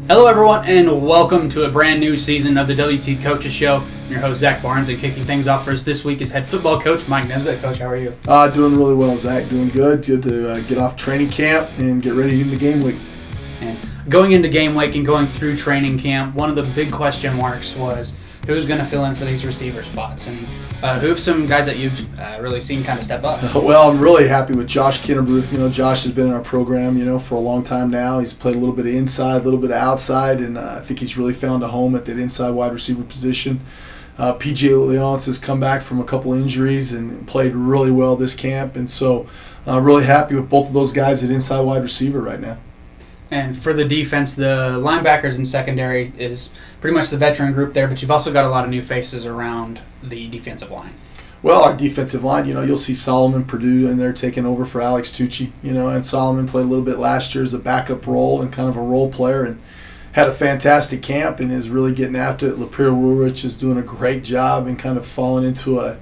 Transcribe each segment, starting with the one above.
Hello everyone and welcome to a brand new season of the WT Coaches Show. I'm your host Zach Barnes, and kicking things off for us this week is head football coach Mike Nesbitt. Coach, how are you? Doing really well, Zach. Doing good. Good to get off training camp and get ready into game week. And going into game week and going through training camp, one of the big question marks was who's going to fill in for these receiver spots, and who are some guys that you've really seen kind of step up? Well, I'm really happy with Josh Killebrew. Josh has been in our program, for a long time now. He's played a little bit of inside, a little bit of outside, and I think he's really found a home at that inside wide receiver position. PJ Leonce has come back from a couple injuries and played really well this camp, and so really happy with both of those guys at inside wide receiver right now. And for the defense, the linebackers and secondary is pretty much the veteran group there, but you've also got a lot of new faces around the defensive line. Well, our defensive line, you'll see Solomon Purdue in there taking over for Alex Tucci, and Solomon played a little bit last year as a backup role and kind of a role player and had a fantastic camp and is really getting after it. Lapeer Woolrich is doing a great job and kind of falling into a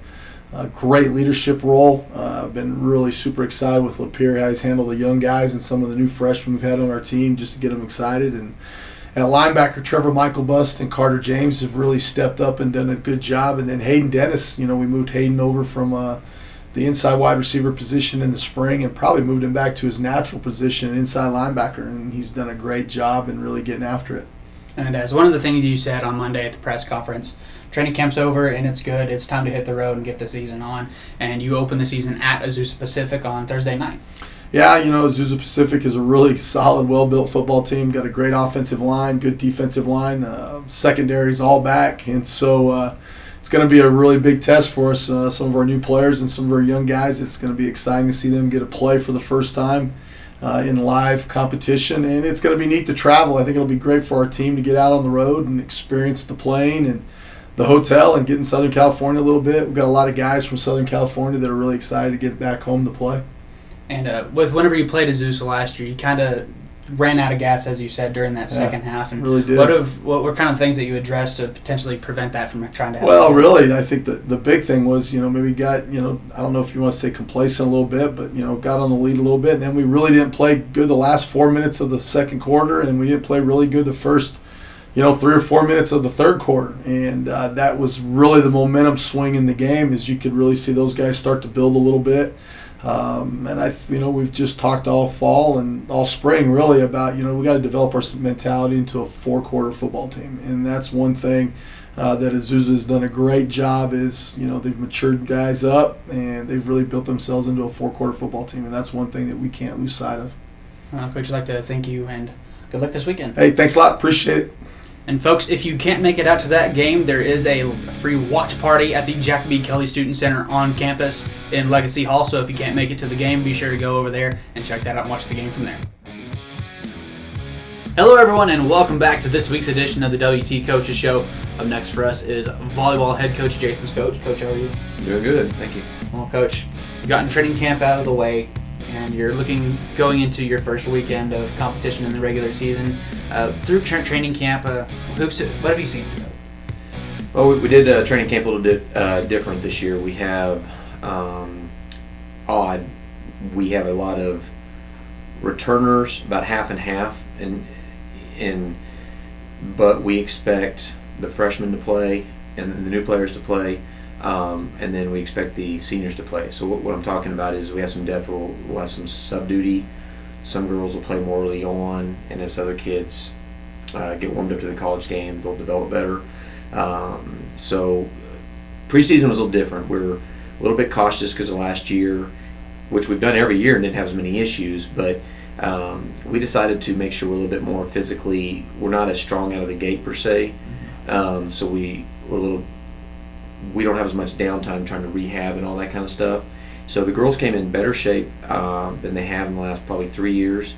great leadership role. I've been really super excited with Lapeer, how he's handled the young guys and some of the new freshmen we've had on our team just to get them excited. And at linebacker, Trevor Michael Bust and Carter James have really stepped up and done a good job. And then Hayden Dennis, we moved Hayden over from the inside wide receiver position in the spring and probably moved him back to his natural position, inside linebacker. And he's done a great job and really getting after it. And as one of the things you said on Monday at the press conference, training camp's over and it's good. It's time to hit the road and get the season on. And you open the season at Azusa Pacific on Thursday night. Yeah, Azusa Pacific is a really solid, well-built football team. Got a great offensive line, good defensive line. Secondary's all back. And so it's going to be a really big test for us. Some of our new players and some of our young guys, it's going to be exciting to see them get a play for the first time in live competition, and it's going to be neat to travel. I think it'll be great for our team to get out on the road and experience the plane and the hotel and get in Southern California a little bit. We've got a lot of guys from Southern California that are really excited to get back home to play. And whenever you played Azusa last year, you kind of ran out of gas, as you said, during that second half. And really did. What were kind of things that you addressed to potentially prevent that from trying to happen? Well, really, I think the big thing was, maybe got, I don't know if you want to say complacent a little bit, but, got on the lead a little bit. And then we really didn't play good the last 4 minutes of the second quarter, and we didn't play really good the first 3 or 4 minutes of the third quarter. And that was really the momentum swing in the game, as you could really see those guys start to build a little bit. And we've just talked all fall and all spring really about, we got to develop our mentality into a 4-quarter football team. And that's one thing that Azusa has done a great job is, they've matured guys up and they've really built themselves into a 4-quarter football team. And that's one thing that we can't lose sight of. Coach, I'd like to thank you and good luck this weekend. Hey, thanks a lot. Appreciate it. And folks, if you can't make it out to that game, there is a free watch party at the Jack B. Kelly Student Center on campus in Legacy Hall. So if you can't make it to the game, be sure to go over there and check that out and watch the game from there. Hello everyone and welcome back to this week's edition of the WT Coaches Show. Up next for us is volleyball head coach Jason Skoch. Coach, how are you? Doing good, thank you. Well, Coach, you've gotten training camp out of the way and you're going into your first weekend of competition in the regular season. Through training camp, what have you seen? Well, we did training camp a little bit different this year. We have we have a lot of returners, about half and half, but we expect the freshmen to play and the new players to play. And then we expect the seniors to play. So what I'm talking about is we have some depth. We'll have some sub-duty. Some girls will play more early on, and as other kids get warmed up to the college game, they'll develop better. So preseason was a little different. We're a little bit cautious because of last year, which we've done every year and didn't have as many issues, but we decided to make sure we're a little bit more physically. We're not as strong out of the gate per se, so we don't have as much downtime trying to rehab and all that kind of stuff. So the girls came in better shape than they have in the last probably 3 years.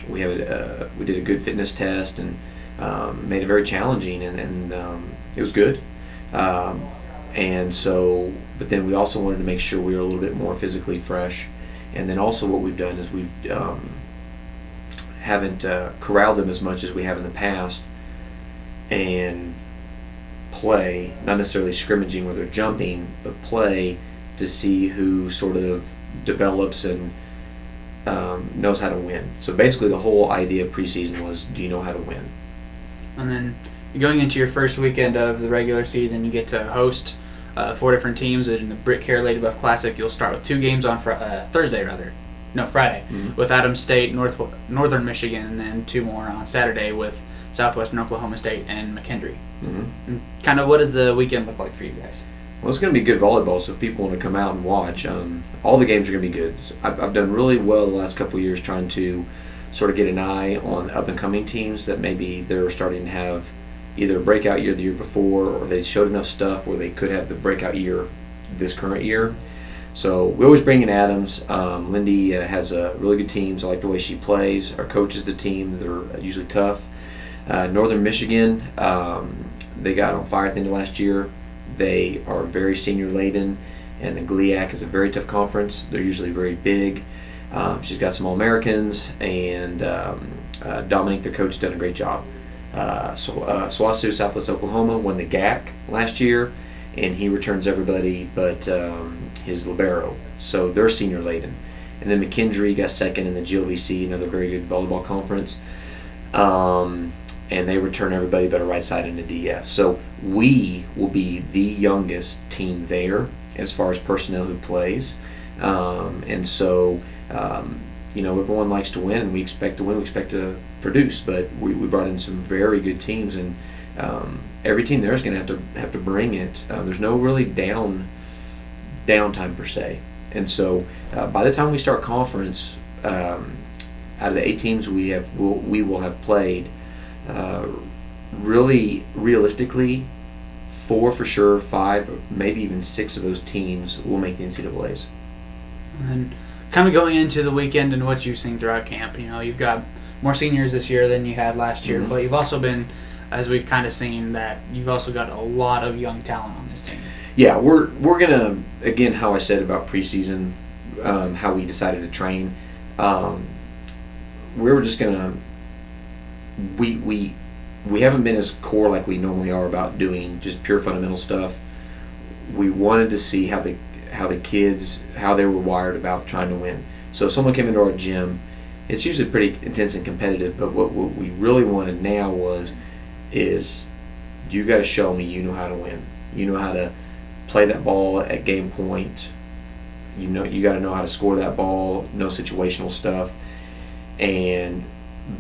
We did a good fitness test and made it very challenging, and it was good. And so, but then we also wanted to make sure we were a little bit more physically fresh. And then also what we've done is we've haven't corralled them as much as we have in the past, and play, not necessarily scrimmaging where they're jumping, but play to see who sort of develops and knows how to win. So basically the whole idea of preseason was, do you know how to win? And then going into your first weekend of the regular season, you get to host 4 different teams in the Brick Care Lady Buff Classic. You'll start with 2 games on Friday, with Adams State, Northern Michigan, and then 2 more on Saturday with Southwestern Oklahoma State and McKendree. And kind of what does the weekend look like for you guys? Well, it's going to be good volleyball, so if people want to come out and watch, all the games are going to be good. I've done really well the last couple of years trying to sort of get an eye on up-and-coming teams that maybe they're starting to have either a breakout year the year before, or they showed enough stuff where they could have the breakout year this current year. So we always bring in Adams. Lindy has really good teams. I like the way she plays. Our coach is the team. They're usually tough. Northern Michigan, they got on fire at the end of last year. They are very senior laden, and the GLIAC is a very tough conference. They're usually very big. She's got some All-Americans, and Dominique, their coach, has done a great job. SWASU, Southwest Oklahoma, won the GAC last year, and he returns everybody but his libero. So they're senior laden. And then McKendree got second in the GLVC, another very good volleyball conference. And they return everybody but a right side in the DS. So we will be the youngest team there as far as personnel who plays. And so, everyone likes to win, and we expect to win, we expect to produce. But we brought in some very good teams, and every team there is going to have to bring it. There's no really downtime per se. And so by the time we start conference, out of the 8 teams we will have played, really realistically, 4 for sure, 5, maybe even 6 of those teams will make the NCAAs. And then kind of going into the weekend and what you've seen throughout camp, you've got more seniors this year than you had last year, but you've also been, as we've kind of seen, that you've also got a lot of young talent on this team. Yeah, we're gonna, again, how I said about preseason, how we decided to train, we were just gonna, we haven't been as core like we normally are about doing just pure fundamental stuff. We wanted to see how the kids, how they were wired about trying to win. So if someone came into our gym, it's usually pretty intense and competitive, but what we really wanted now is you got to show me you know how to win. You know how to play that ball at game point. You got to know how to score that ball, know situational stuff. And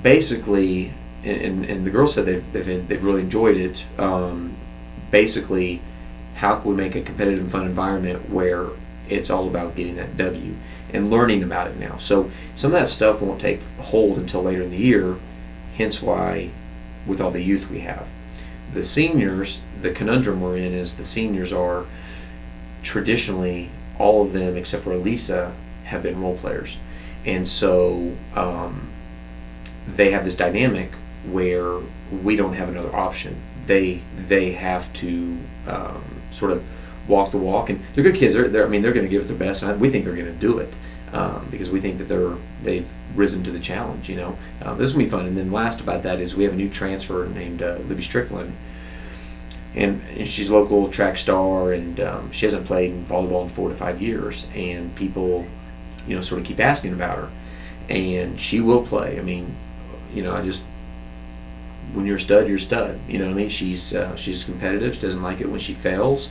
basically, and the girls said they've really enjoyed it. Basically, how can we make a competitive and fun environment where it's all about getting that W and learning about it now? So some of that stuff won't take hold until later in the year, hence why with all the youth we have. The seniors, the conundrum we're in is the seniors are traditionally, all of them except for Elisa have been role players. And so they have this dynamic where we don't have another option. They have to sort of walk the walk, and they're good kids. They're going to give it their best, and we think they're going to do it because we think that they've risen to the challenge. This is gonna be fun. And then last about that is we have a new transfer named Libby Strickland, and she's a local track star, and she hasn't played in volleyball in 4 to 5 years, and people sort of keep asking about her, and she will play. When you're a stud, you're a stud. She's competitive. She doesn't like it when she fails,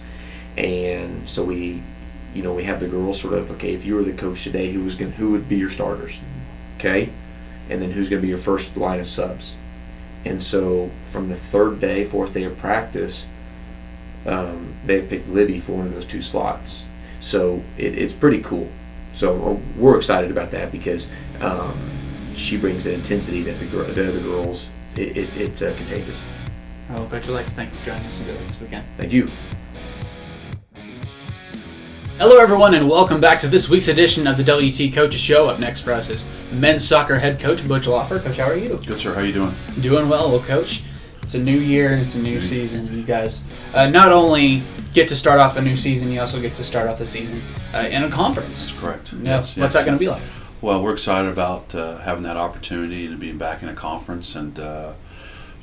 and so we have the girls sort of, okay, if you were the coach today, who would be your starters, okay, and then who's going to be your first line of subs. And so from the 4th day of practice, they've picked Libby for one of those 2 slots. So it's pretty cool. So we're excited about that because she brings the intensity that the other girls. It's contagious. Well, Coach, I'd like to thank you for joining us this weekend. Thank you. Hello, everyone, and welcome back to this week's edition of the WT Coaches Show. Up next for us is men's soccer head coach Butch Lauffer. Coach, how are you? Good, sir. How are you doing? Doing well. Well, Coach, it's a new year and it's a new season. You guys not only get to start off a new season, you also get to start off the season in a conference. That's correct. Yes. What's that going to be like? Well, we're excited about having that opportunity and being back in a conference and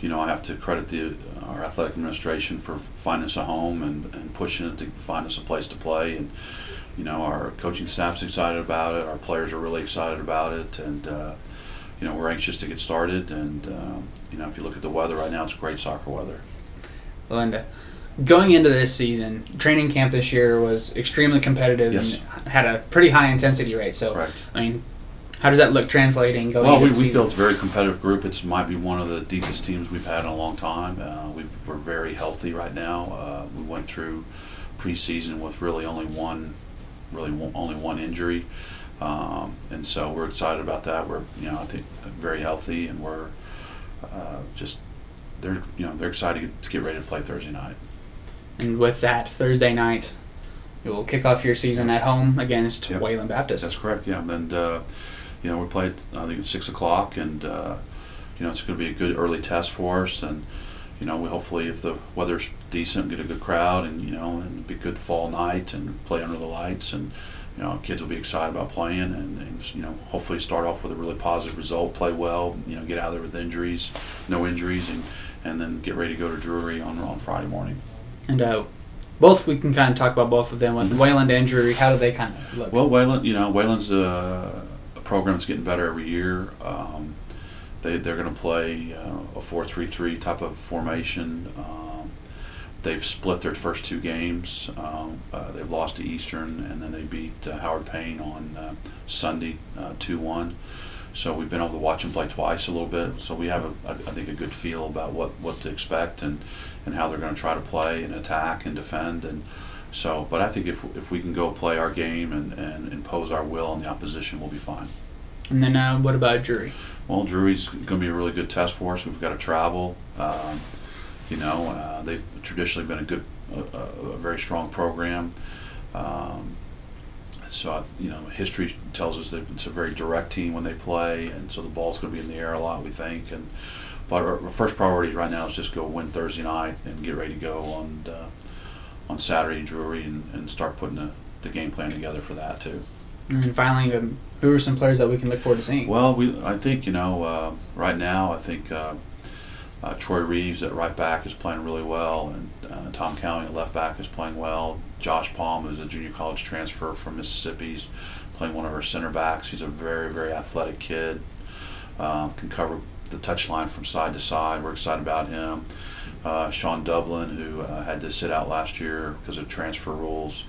I have to credit our athletic administration for finding us a home and pushing it to find us a place to play. And our coaching staff's excited about it. Our players are really excited about it, and we're anxious to get started. And if you look at the weather right now, it's great soccer weather. Linda, going into this season, training camp this year was extremely competitive. Yes. And had a pretty high intensity rate. So, Correct. How does that look translating going Well, into the we season? feel it's a very competitive group. It might be one of the deepest teams we've had in a long time. We're very healthy right now. We went through preseason with really only one injury, and so we're excited about that. We're I think very healthy, and we're they're excited to get ready to play Thursday night. And with that, Thursday night, you will kick off your season at home against Yep. Wayland Baptist. That's correct. Yeah, and we play. I think it's 6:00, and it's going to be a good early test for us. And we hopefully, if the weather's decent, get a good crowd, and and be a good fall night, and play under the lights, and kids will be excited about playing, and hopefully start off with a really positive result, play well, get out of there with no injuries, and then get ready to go to Drury on Friday morning. And both, we can kind of talk about both of them. With Wayland and Drury, how do they kind of look? Well, Wayland's a program that's getting better every year. They're going to play a 4-3-3 type of formation. They've split their first two games. They've lost to Eastern, and then they beat Howard Payne on Sunday 2-1. So we've been able to watch them play twice a little bit. So we have, I think, a good feel about what to expect and how they're going to try to play and attack and defend. And so, but I think if we can go play our game and impose our will on the opposition, we'll be fine. And then what about Drury? Well, Drury's going to be a really good test for us. We've got to travel. They've traditionally been a very strong program. So history tells us that it's a very direct team when they play, and so the ball's going to be in the air a lot, we think. But our first priority right now is just go win Thursday night and get ready to go on Saturday in Drury and start putting the game plan together for that too. And then finally, who are some players that we can look forward to seeing? Well, I think right now I think Troy Reeves at right back is playing really well, and Tom County at left back is playing well. Josh Palm, who's a junior college transfer from Mississippi, is playing one of our center backs. He's a very, very athletic kid, can cover the touchline from side to side. We're excited about him. Sean Dublin, who had to sit out last year because of transfer rules,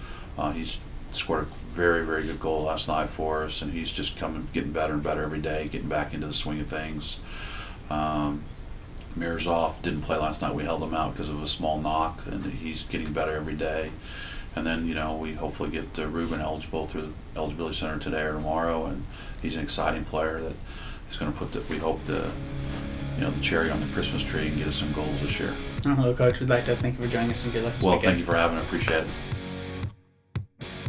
he's scored a very, very good goal last night for us, and he's just getting better and better every day, getting back into the swing of things. Mirzov didn't play last night. We held him out because of a small knock, and he's getting better every day. And then, we hopefully get Ruben eligible through the eligibility center today or tomorrow, and he's an exciting player that is going to put we hope the cherry on the Christmas tree and get us some goals this year. Hello, Coach. We'd like to thank you for joining us and good luck this weekend. Thank you for having me. I appreciate it.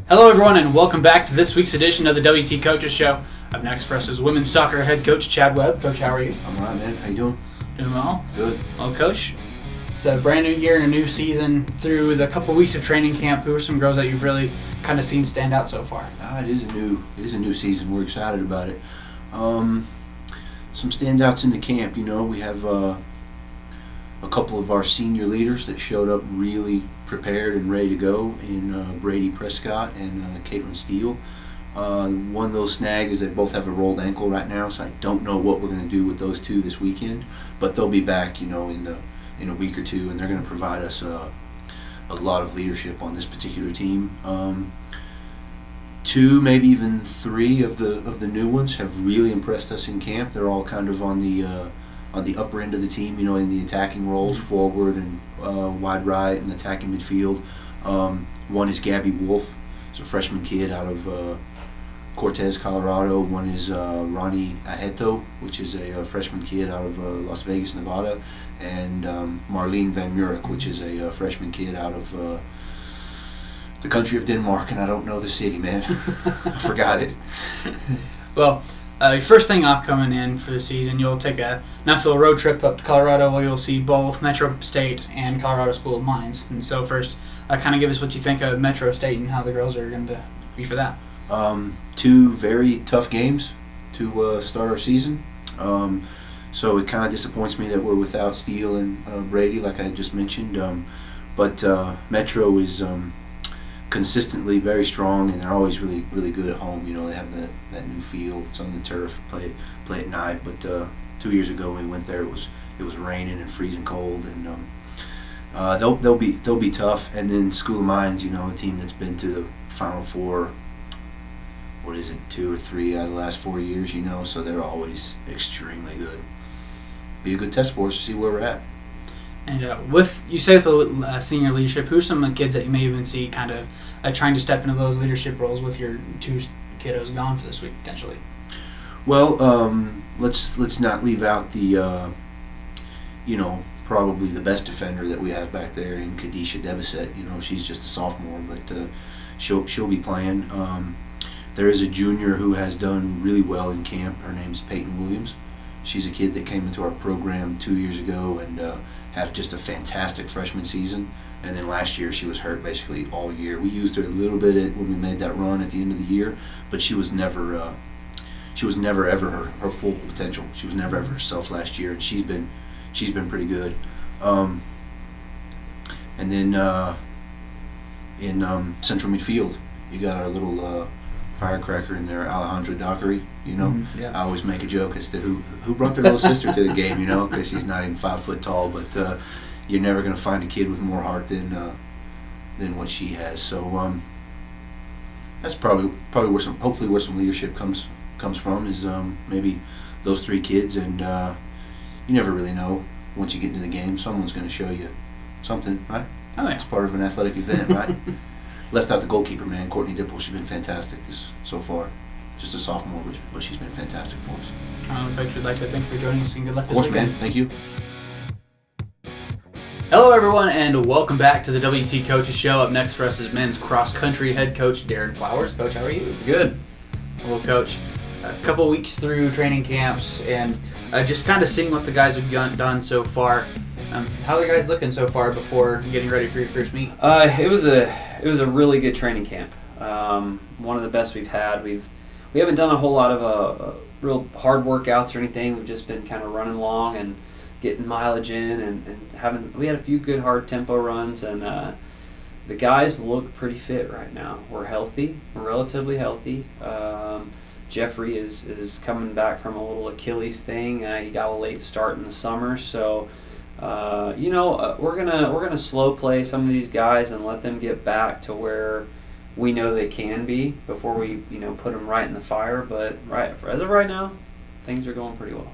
Hello, everyone, and welcome back to this week's edition of the WT Coaches Show. Up next for us is women's soccer head coach Chad Webb. Coach, how are you? I'm all right, man. How you doing? Doing well. Good. Well, Coach, it's a brand new year and a new season. Through the couple weeks of training camp, who are some girls that you've really kind of seen stand out so far? It is a new season. We're excited about it. Some standouts in the camp. We have a couple of our senior leaders that showed up really prepared and ready to go in Brady Prescott and Caitlin Steele. One of those snags is they both have a rolled ankle right now, so I don't know what we're going to do with those two this weekend. But they'll be back, in a week or two, and they're going to provide us a lot of leadership on this particular team. Two, maybe even three of the new ones have really impressed us in camp. They're all kind of on the upper end of the team, in the attacking roles, forward and wide right and attacking midfield. One is Gabby Wolf. It's a freshman kid out of Cortez, Colorado. One is Ronnie Aheto, which is a freshman kid out of Las Vegas, Nevada. And Marlene Van Murek, which is a freshman kid out of the country of Denmark, and I don't know the city, man. I forgot it. Well, first thing off coming in for the season, you'll take a nice little road trip up to Colorado where you'll see both Metro State and Colorado School of Mines. And so first, kind of give us what you think of Metro State and how the girls are going to be for that. Two very tough games to start our season. So it kind of disappoints me that we're without Steele and Brady, like I just mentioned. But Metro is consistently very strong, and they're always really, really good at home. You know, they have that new field. It's on the turf. Play at night. But 2 years ago when we went there, it was raining and freezing cold, and they'll be tough. And then School of Mines, you know, a team that's been to the Final Four. What is it, 2 or 3 out of the last 4 years? You know, so they're always extremely good. Be a good test for us to see where we're at. And with the senior leadership, who's some of the kids that you may even see kind of trying to step into those leadership roles with your 2 kiddos gone for this week potentially? Well, let's not leave out the probably the best defender that we have back there in Kadisha Debussett. You know, she's just a sophomore, but she'll be playing. There is a junior who has done really well in camp. Her name's Payton Williams. She's a kid that came into our program 2 years ago and had just a fantastic freshman season. And then last year she was hurt basically all year. We used her a little bit when we made that run at the end of the year, but she was never ever her full potential. She was never ever herself last year, and she's been pretty good. And then in central midfield, you got our little firecracker in there, Alejandra Dockery. You know, Yeah. I always make a joke as to who brought their little sister to the game. You know, because she's not even 5 foot tall, but you're never going to find a kid with more heart than what she has. So that's probably where some leadership comes from is maybe those 3 kids, and you never really know once you get into the game. Someone's going to show you something, right? Oh yeah. It's part of an athletic event, right? Left out the goalkeeper, man, Courtney Dipple. She's been fantastic so far. Just a sophomore, but she's been fantastic for us. Coach, we'd like to thank you for joining us and good luck Of this course, weekend. man. Thank you. Hello, everyone, and welcome back to the WT Coaches Show. Up next for us is men's cross-country head coach Darren Flowers. Coach, how are you? Good. Well, Coach, a couple weeks through training camps and just kind of seeing what the guys have done so far. How are the guys looking so far before getting ready for your first meet? It was a really good training camp. One of the best we've had. We haven't done a whole lot of real hard workouts or anything. We've just been kind of running along and getting mileage in and we had a few good hard tempo runs, and the guys look pretty fit right now. We're healthy. We're relatively healthy. Jeffrey is coming back from a little Achilles thing. He got a late start in the summer, so we're gonna slow play some of these guys and let them get back to where we know they can be before we put them right in the fire. But as of right now, things are going pretty well.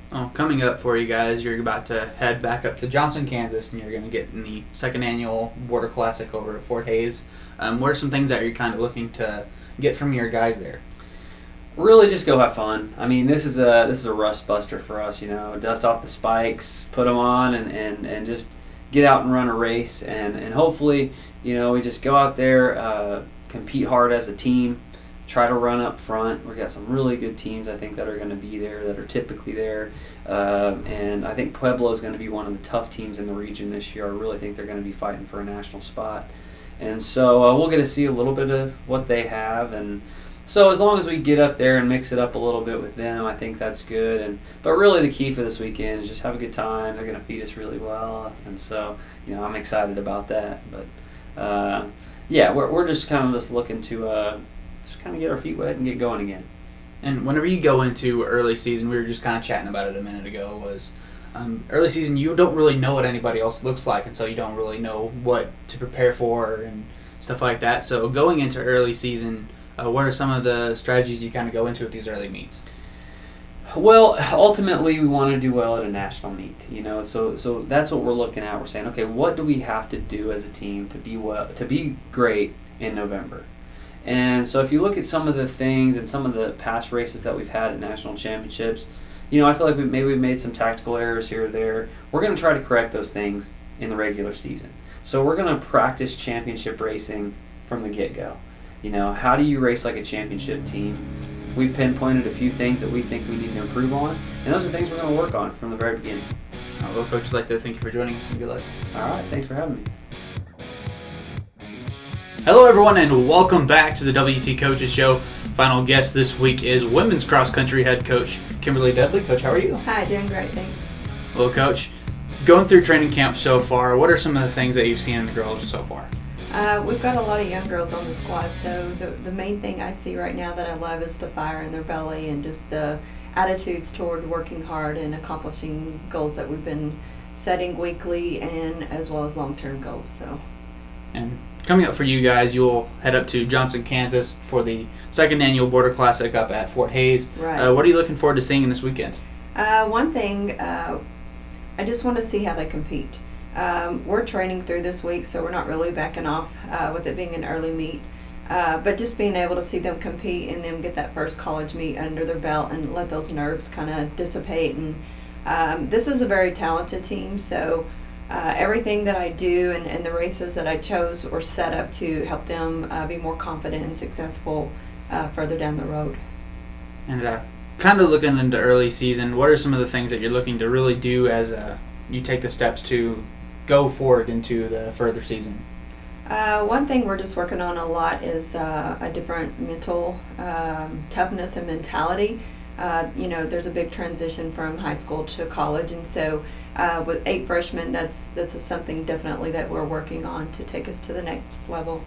Oh, coming up for you guys, you're about to head back up to Johnson, Kansas, and you're going to get in the second annual Border Classic over at Fort Hays. What are some things that you're kind of looking to get from your guys there? Really, just go have fun. I mean, this is a rust buster for us. Dust off the spikes, put them on, and just get out and run a race, and hopefully, we just go out there, compete hard as a team. Try to run up front. We've got some really good teams, I think, that are going to be there, that are typically there. And I think Pueblo is going to be one of the tough teams in the region this year. I really think they're going to be fighting for a national spot. And so we'll get to see a little bit of what they have. And so as long as we get up there and mix it up a little bit with them, I think that's good. But really the key for this weekend is just have a good time. They're going to feed us really well. And so, I'm excited about that. But, we're just kind of just looking to just kind of get our feet wet and get going again. And whenever you go into early season, we were just kind of chatting about it a minute ago, was early season you don't really know what anybody else looks like, and so you don't really know what to prepare for and stuff like that. So going into early season, what are some of the strategies you kind of go into with these early meets? Well, ultimately we want to do well at a national meet, so that's what we're looking at. We're saying, okay, what do we have to do as a team to be great in November? And so if you look at some of the things and some of the past races that we've had at national championships, I feel like we've made some tactical errors here or there. We're going to try to correct those things in the regular season. So we're going to practice championship racing from the get-go. How do you race like a championship team? We've pinpointed a few things that we think we need to improve on, and those are things we're going to work on from the very beginning. Well, Coach, I'd like to thank you for joining us, and good luck. All right, thanks for having me. Hello, everyone, and welcome back to the WT Coaches Show. Final guest this week is women's cross country head coach Kimberly Dudley. Coach, how are you? Hi, doing great, thanks. Well, Coach, going through training camp so far, what are some of the things that you've seen in the girls so far? We've got a lot of young girls on the squad, so the main thing I see right now that I love is the fire in their belly and just the attitudes toward working hard and accomplishing goals that we've been setting weekly and as well as long-term goals. So. And coming up for you guys, you'll head up to Johnson, Kansas for the second annual Border Classic up at Fort Hays. Right. What are you looking forward to seeing this weekend? One thing, I just want to see how they compete. We're training through this week, so we're not really backing off with it being an early meet. But just being able to see them compete and then get that first college meet under their belt and let those nerves kind of dissipate. And this is a very talented team, so everything that I do and the races that I chose were set up to help them be more confident and successful further down the road. And kind of looking into early season, what are some of the things that you're looking to really do as you take the steps to go forward into the further season? One thing we're just working on a lot is a different mental toughness and mentality. There's a big transition from high school to college, and so with 8 freshmen, that's something definitely that we're working on to take us to the next level.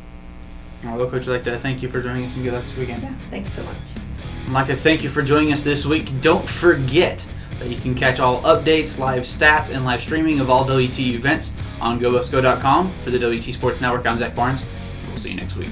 Well, Coach, I'd like to thank you for joining us and good luck this weekend. Yeah, thanks so much. I'd like to thank you for joining us this week. Don't forget that you can catch all updates, live stats, and live streaming of all WT events on GoBuffsGo.com. For the WT Sports Network, I'm Zach Barnes. We'll see you next week.